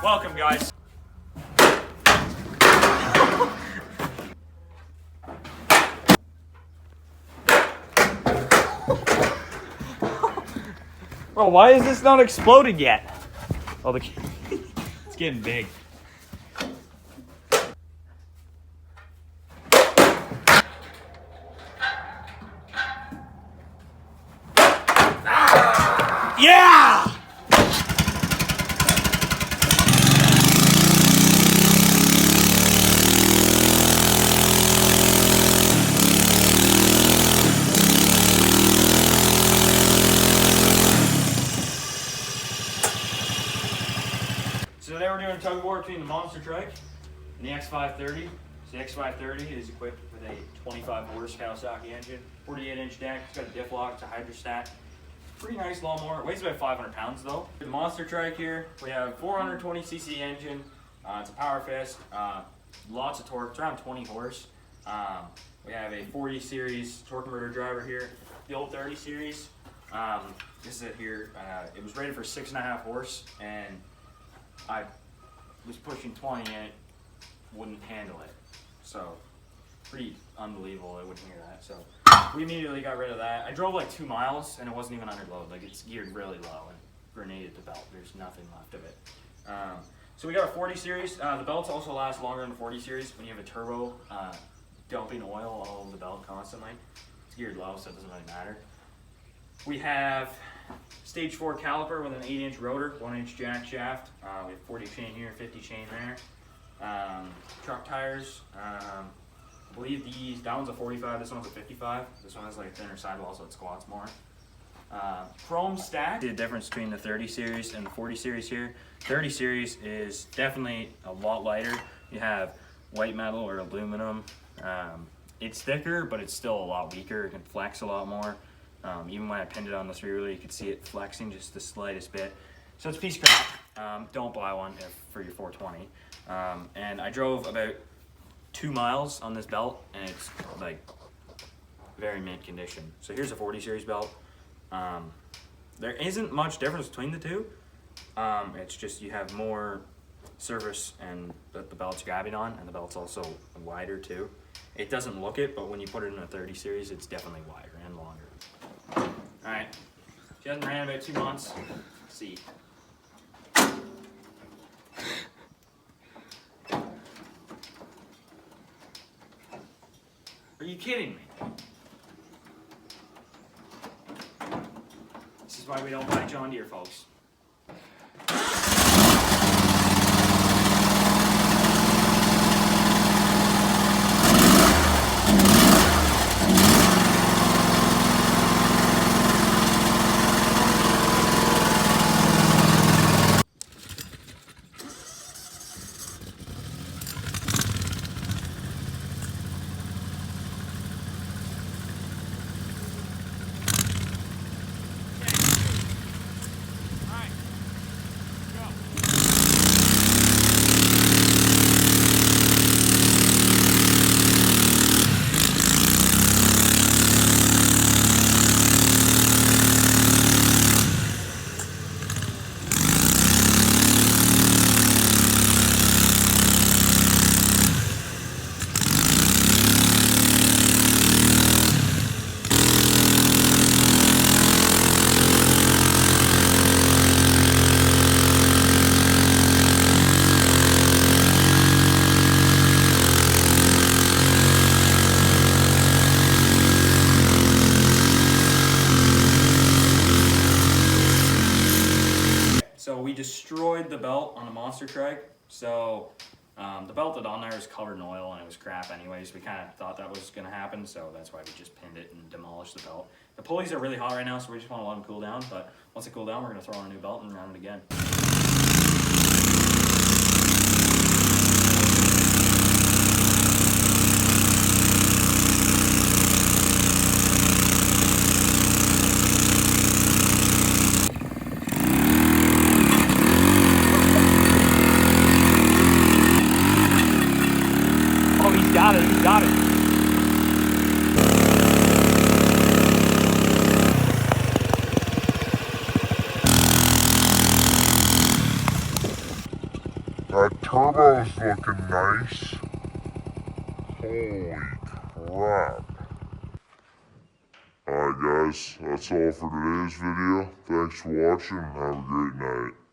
Welcome, guys. Bro, why is this not exploded yet? Oh, it's getting big. Yeah! So today we're doing a tug-of-war between the monster trike and the X530. So the X530 is equipped with a 25 horse Kawasaki engine, 48-inch deck. It's got a diff lock, it's a hydrostat. Pretty nice lawnmower. It weighs about 500 pounds though. The monster trike here, we have 420cc engine. It's a power fist. Lots of torque. It's around 20 horse. We have a 40 series torque converter driver here. The old 30 series. This is it here. It was rated for 6.5 horse, and I was pushing 20 and it wouldn't handle it. So pretty unbelievable. I wouldn't hear that. So we immediately got rid of that. I drove like 2 miles and it wasn't even under load. Like, it's geared really low and grenaded the belt. There's nothing left of it. So we got a 40 series. The belts also last longer than the 40 series. When you have a turbo dumping oil all over the belt constantly, it's geared low, so it doesn't really matter. We have stage 4 caliper with an 8-inch rotor, 1-inch jack shaft. We have 40 chain here, 50 chain there. Truck tires. I believe that one's a 45, this one's a 55. This one has like a thinner sidewall, so it squats more. Chrome stack. The difference between the 30 series and the 40 series here. 30 series is definitely a lot lighter. You have white metal or aluminum. It's thicker, but it's still a lot weaker. It can flex a lot more. Even when I pinned it on the 3-wheeler, you could see it flexing just the slightest bit. So it's a piece of crap. Don't buy one for your 420. And I drove about 2 miles on this belt, and it's like very mint condition. So here's a 40 series belt. There isn't much difference between the two. It's just you have more surface and that the belt's grabbing on, and the belt's also wider too. It doesn't look it, but when you put it in a 30 series, it's definitely wider and longer. All right, she hasn't ran about 2 months. Let's see. Are you kidding me? This is why we don't buy John Deere, folks. So we destroyed the belt on the monster trike. So the belt that on there is covered in oil and it was crap anyways. We kind of thought that was going to happen, so that's why we just pinned it and demolished the belt. The pulleys are really hot right now, so we just want to let them cool down. But once they cool down, we're going to throw on a new belt and run it again. Got it. That turbo's looking nice. Holy crap. Alright guys, that's all for today's video. Thanks for watching and have a great night.